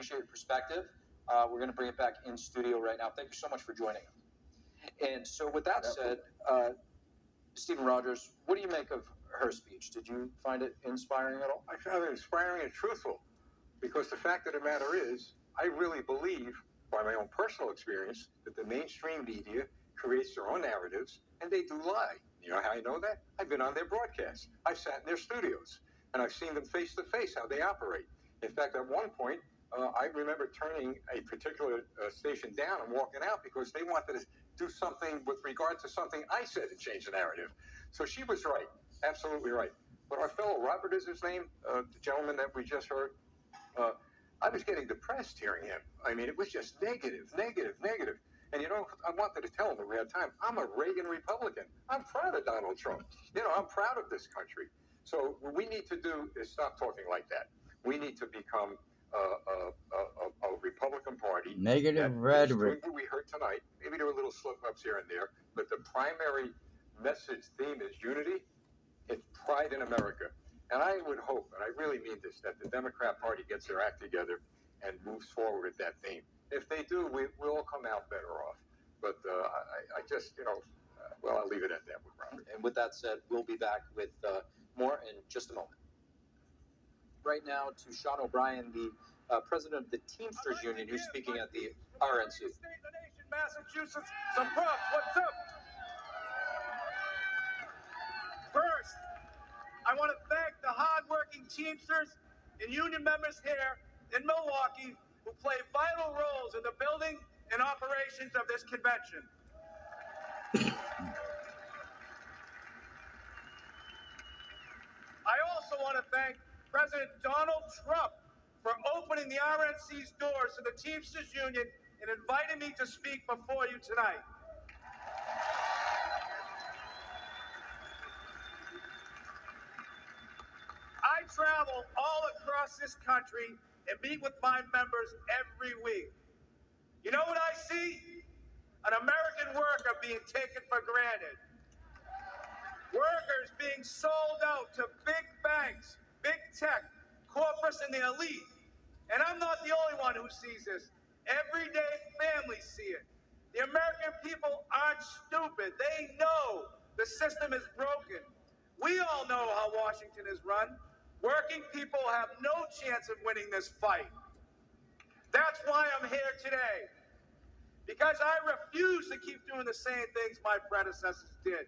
appreciate your perspective. We're going to bring it back in studio right now. Thank you so much for joining us. And so with that said, Stephen Rogers, what do you make of her speech? Did you find it inspiring at all? I found it inspiring and truthful, because the fact of the matter is, I really believe, by my own personal experience, that the mainstream media creates their own narratives, and they do lie. You know how I know that? I've been on their broadcasts. I've sat in their studios, and I've seen them face to face, how they operate. In fact, at one point, I remember turning a particular station down and walking out because they wanted to do something with regard to something I said to change the narrative. So she was right, absolutely right. But our fellow Robert is his name, the gentleman that we just heard, I was getting depressed hearing him. I mean, it was just negative, negative, negative. And, you know, I wanted to tell him if we had time, I'm a Reagan Republican. I'm proud of Donald Trump. You know, I'm proud of this country. So what we need to do is stop talking like that. We need to become a Republican Party. Negative rhetoric. What we heard tonight, maybe there were little slip-ups here and there, but the primary message theme is unity. It's pride in America. And I would hope, and I really mean this, that the Democrat Party gets their act together and moves forward with that theme. If they do, we'll all come out better off. But I just, you know, well, I'll leave it at that with Robert. And with that said, we'll be back with more in just a moment. Right now to Sean O'Brien, the president of the Teamsters Union, who's speaking at the RNC. Massachusetts, some props. What's up? First, I want to thank the hardworking Teamsters and union members here in Milwaukee who play vital roles in the building and operations of this convention. I also want to thank President Donald Trump for opening the RNC's doors to the Teamsters Union and inviting me to speak before you tonight. I travel all across this country and meet with my members every week. You know what I see? An American worker being taken for granted. Workers being sold out to big banks, big tech, corporates, and the elite. And I'm not the only one who sees this. Everyday families see it. The American people aren't stupid. They know the system is broken. We all know how Washington is run. Working people have no chance of winning this fight. That's why I'm here today. Because I refuse to keep doing the same things my predecessors did.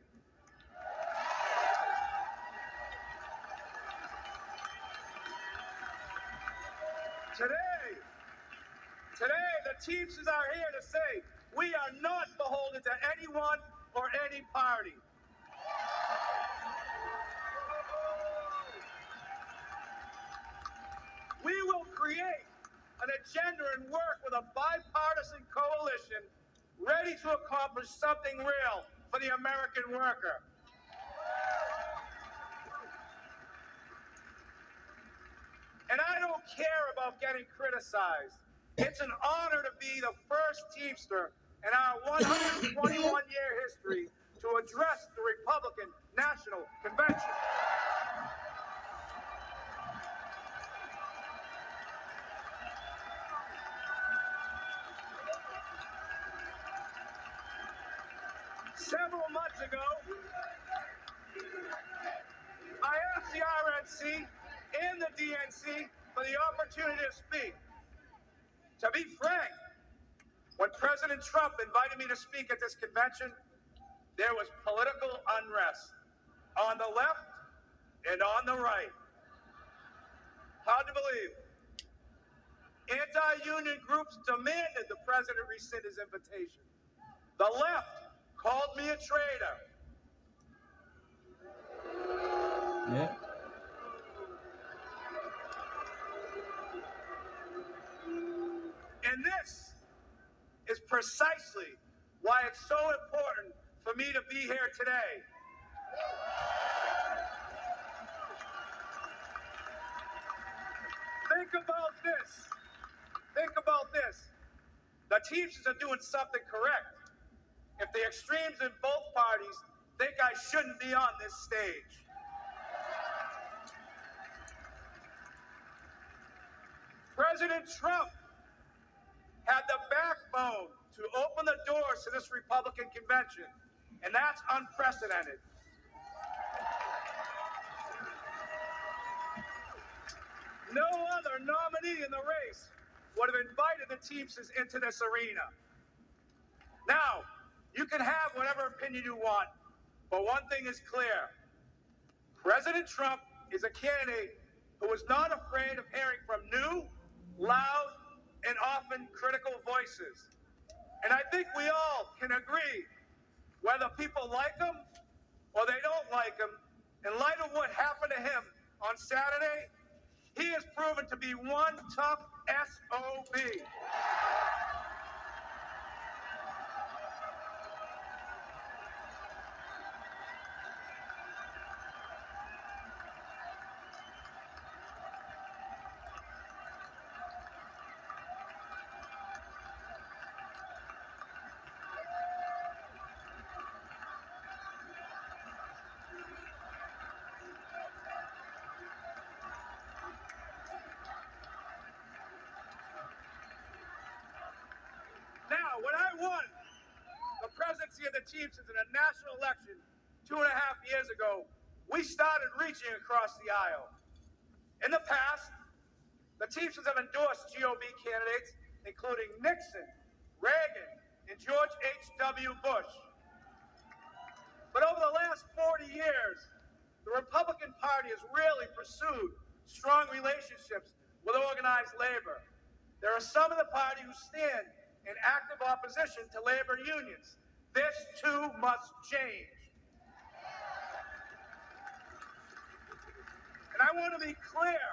Today, the Teamsters are here to say we are not beholden to anyone or any party. We will create an agenda and work with a bipartisan coalition ready to accomplish something real for the American worker. And I don't care about getting criticized. It's an honor to be the first Teamster in our 121-year history to address the Republican National Convention. Several months ago, I asked the RNC and the DNC for the opportunity to speak. To be frank, when President Trump invited me to speak at this convention, there was political unrest on the left and on the right. Hard to believe. Anti-union groups demanded the president rescind his invitation. The left called me a traitor. Yeah. And this is precisely why it's so important for me to be here today. Think about this. Think about this. The Teamsters are doing something correct. If the extremes in both parties think I shouldn't be on this stage. President Trump had the backbone to open the doors to this Republican convention, and that's unprecedented. No other nominee in the race would have invited the Teamsters into this arena. Now, you can have whatever opinion you want, but one thing is clear. President Trump is a candidate who is not afraid of hearing from new, loud, and often critical voices. And I think we all can agree, whether people like him or they don't like him, in light of what happened to him on Saturday, he has proven to be one tough SOB. Now, when I won the presidency of the Teamsters in a national election 2.5 years ago, we started reaching across the aisle. In the past, the Teamsters have endorsed GOP candidates, including Nixon, Reagan, and George H.W. Bush. But over the last 40 years, the Republican Party has really pursued strong relationships with organized labor. There are some in the party who stand in active opposition to labor unions. This too must change. And I want to be clear.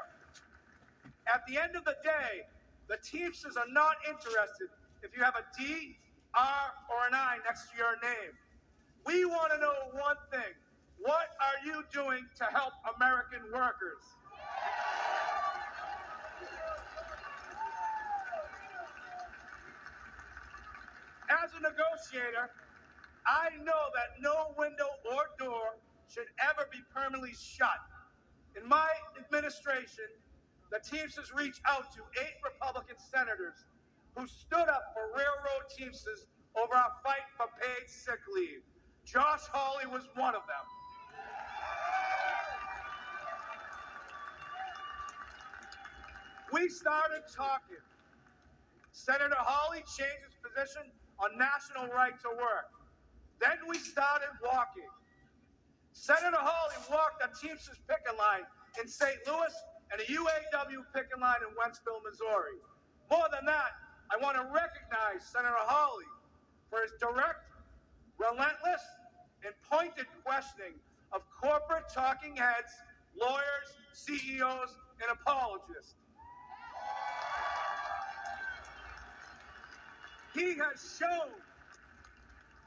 At the end of the day, the Teamsters are not interested if you have a D, R, or an I next to your name. We want to know one thing. What are you doing to help American workers? As a negotiator, I know that no window or door should ever be permanently shut. In my administration, the Teamsters reached out to 8 Republican senators who stood up for railroad Teamsters over our fight for paid sick leave. Josh Hawley was one of them. We started talking. Senator Hawley changed his position on national right to work. Then we started walking. Senator Hawley walked a Teamsters picket line in St. Louis and a UAW picket line in Wentzville, Missouri. More than that, I want to recognize Senator Hawley for his direct, relentless, and pointed questioning of corporate talking heads, lawyers, CEOs, and apologists. He has shown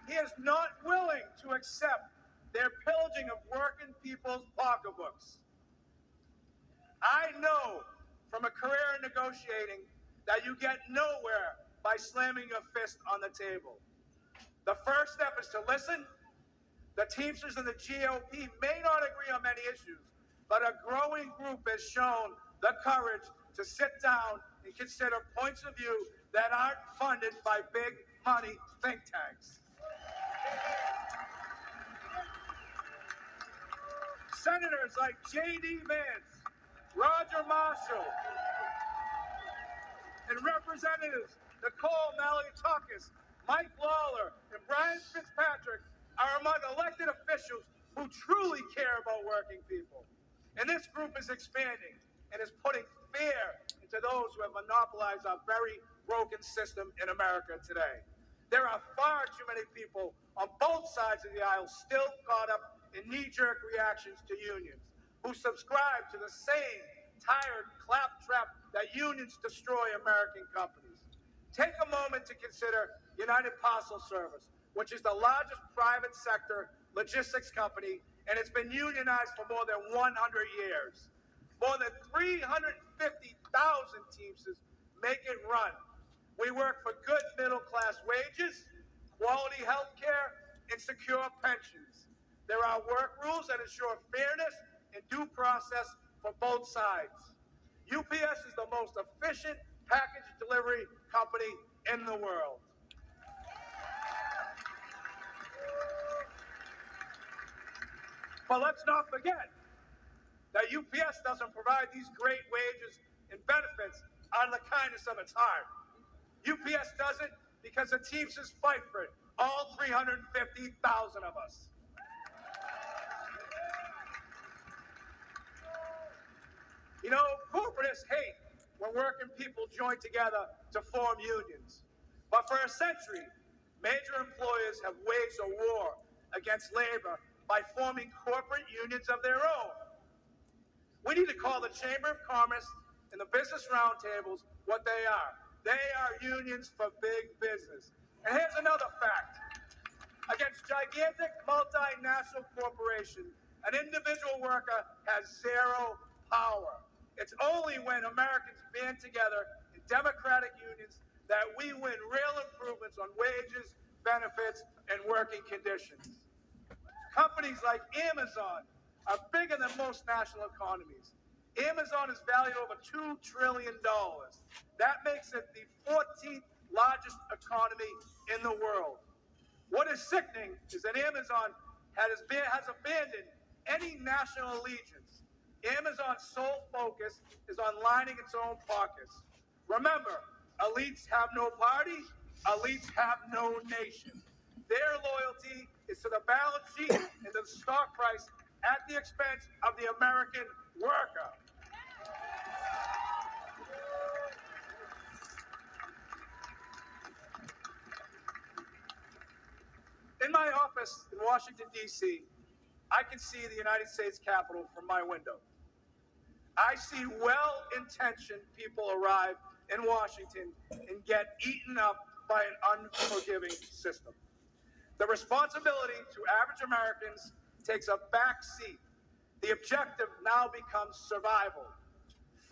he is not willing to accept their pillaging of working people's pocketbooks. I know from a career in negotiating that you get nowhere by slamming your fist on the table. The first step is to listen. The Teamsters and the GOP may not agree on many issues, but a growing group has shown the courage to sit down and consider points of view that aren't funded by big money think tanks. Senators like J.D. Vance, Roger Marshall, and Representatives Nicole Maliotakis, Mike Lawler, and Brian Fitzpatrick are among elected officials who truly care about working people. And this group is expanding and is putting fear into those who have monopolized our very broken system in America today. There are far too many people on both sides of the aisle still caught up in knee-jerk reactions to unions, who subscribe to the same tired claptrap that unions destroy American companies. Take a moment to consider United Parcel Service, which is the largest private sector logistics company, and it's been unionized for more than 100 years. More than 350,000 Teamsters make it run. We work for good middle-class wages, quality health care, and secure pensions. There are work rules that ensure fairness and due process for both sides. UPS is the most efficient package delivery company company in the world. But let's not forget that UPS doesn't provide these great wages and benefits out of the kindness of its heart. UPS does it because the Teamsters fight for it, all 350,000 of us. You know, corporatists hate when working people join together to form unions. But for a century, major employers have waged a war against labor by forming corporate unions of their own. We need to call the Chamber of Commerce and the business roundtables what they are. They are unions for big business. And here's another fact. Against gigantic multinational corporations, an individual worker has zero power. It's only when Americans band together in democratic unions that we win real improvements on wages, benefits, and working conditions. Companies like Amazon are bigger than most national economies. Amazon is valued over $2 trillion. That makes it the 14th largest economy in the world. What is sickening is that Amazon has abandoned any national allegiance. Amazon's sole focus is on lining its own pockets. Remember, elites have no party, elites have no nation. Their loyalty is to the balance sheet and the stock price at the expense of the American worker. In my office in Washington, D.C., I can see the United States Capitol from my window. I see well-intentioned people arrive in Washington and get eaten up by an unforgiving system. The responsibility to average Americans takes a back seat. The objective now becomes survival.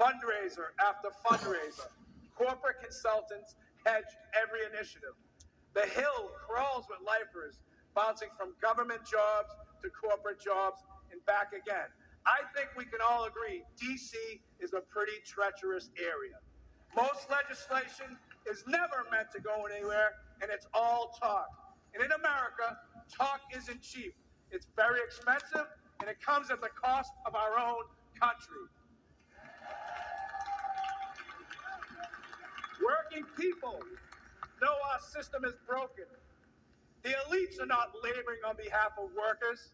Fundraiser after fundraiser. Corporate consultants hedge every initiative. The Hill crawls with lifers, bouncing from government jobs to corporate jobs and back again. I think we can all agree D.C. is a pretty treacherous area. Most legislation is never meant to go anywhere, and it's all talk. And in America, talk isn't cheap. It's very expensive, and it comes at the cost of our own country. Working people know our system is broken. The elites are not laboring on behalf of workers.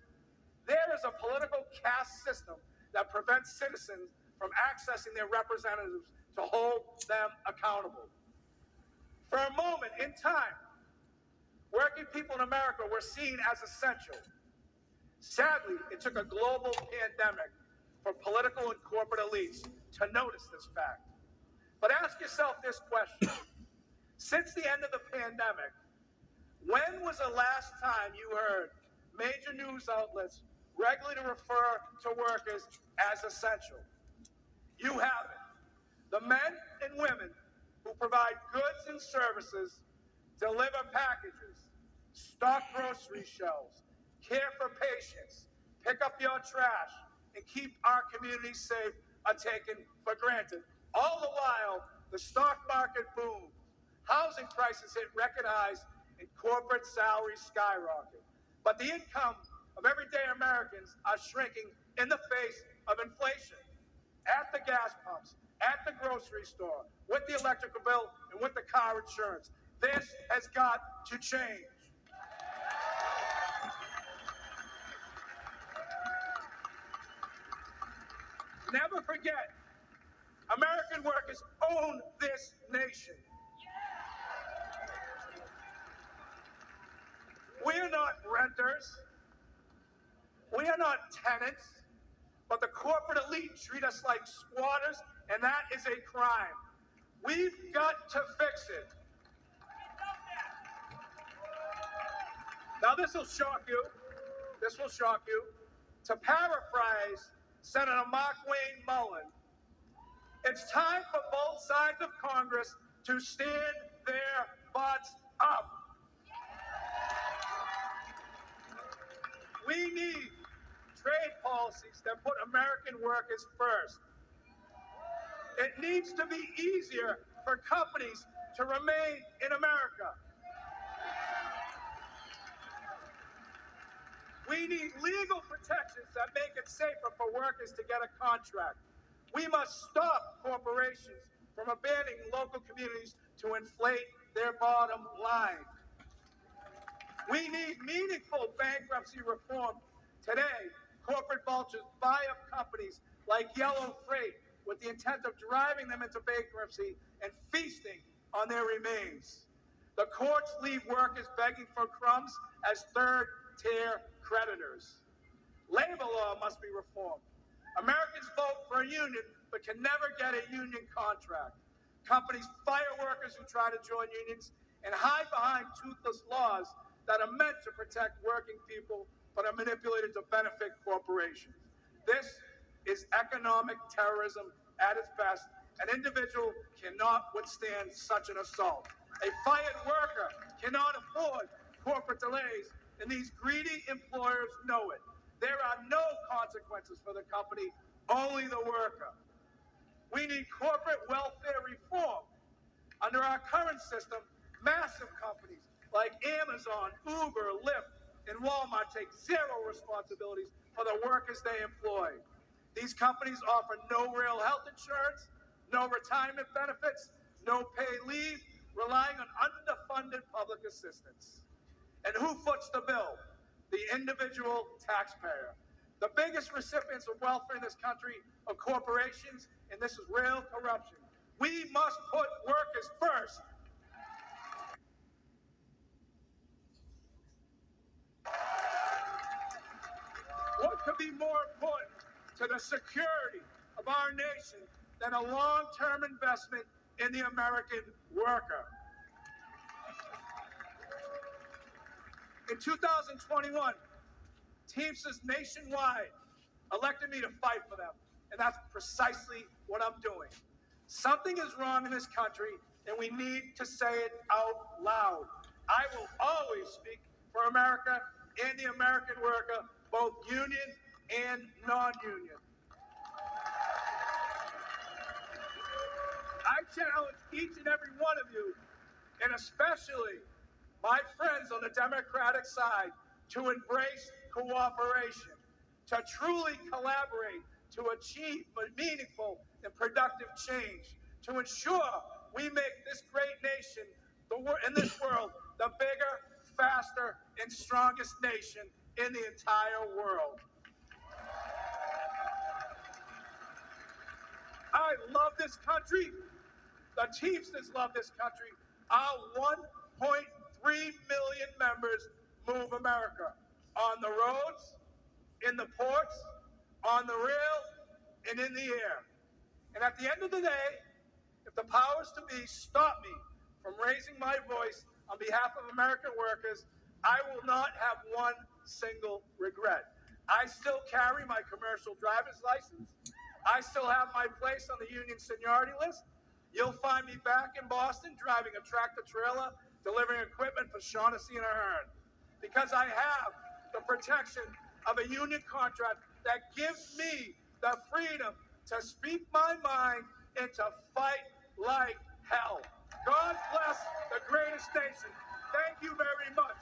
There is a political caste system that prevents citizens from accessing their representatives to hold them accountable. For a moment in time, working people in America were seen as essential. Sadly, it took a global pandemic for political and corporate elites to notice this fact. But ask yourself this question. Since the end of the pandemic, when was the last time you heard major news outlets regularly refer to workers as essential? You haven't. The men and women who provide goods and services, deliver packages, stock grocery shelves, care for patients, pick up your trash, and keep our communities safe are taken for granted. All the while, the stock market booms, housing prices hit record highs, and corporate salaries skyrocket. But the income of everyday Americans are shrinking in the face of inflation. At the gas pumps, at the grocery store, with the electrical bill, and with the car insurance. This has got to change. Never forget, American workers own this nation. We are not renters. We are not tenants. But the corporate elite treat us like squatters, and that is a crime. We've got to fix it. Now, this will shock you. This will shock you. To paraphrase Senator Mark Wayne Mullen, it's time for both sides of Congress to stand their butts up. We need trade policies that put American workers first. It needs to be easier for companies to remain in America. We need legal protections that make it safer for workers to get a contract. We must stop corporations from abandoning local communities to inflate their bottom line. We need meaningful bankruptcy reform. Today, corporate vultures buy up companies like Yellow Freight with the intent of driving them into bankruptcy and feasting on their remains. The courts leave workers begging for crumbs as third-tier creditors. Labor law must be reformed. Americans vote for a union but can never get a union contract. Companies fire workers who try to join unions and hide behind toothless laws that are meant to protect working people but are manipulated to benefit corporations. This is economic terrorism at its best. An individual cannot withstand such an assault. A fired worker cannot afford corporate delays, and these greedy employers know it. There are no consequences for the company, only the worker. We need corporate welfare reform. Under our current system, massive companies like Amazon, Uber, Lyft, and Walmart take zero responsibilities for the workers they employ. These companies offer no real health insurance, no retirement benefits, no paid leave, relying on underfunded public assistance. And who foots the bill? The individual taxpayer. The biggest recipients of welfare in this country are corporations, and this is real corruption. We must put workers first. What could be more important to the security of our nation than a long-term investment in the American worker? In 2021, Teamsters nationwide elected me to fight for them, and that's precisely what I'm doing. Something is wrong in this country, and we need to say it out loud. I will always speak for America and the American worker, both union and non-union. I challenge each and every one of you, and especially my friends on the Democratic side, to embrace cooperation, to truly collaborate, to achieve meaningful and productive change, to ensure we make this great nation in this world the bigger, faster, and strongest nation in the entire world. I love this country. The Teamsters love this country. Our 1.3 million members move America on the roads, in the ports, on the rail, and in the air. And at the end of the day, if the powers to be stop me from raising my voice on behalf of American workers, I will not have one single regret. I still carry my commercial driver's license. I still have my place on the union seniority list. You'll find me back in Boston driving a tractor trailer, delivering equipment for Shaughnessy and Ahern, because I have the protection of a union contract that gives me the freedom to speak my mind and to fight like hell. God bless the greatest nation. Thank you very much.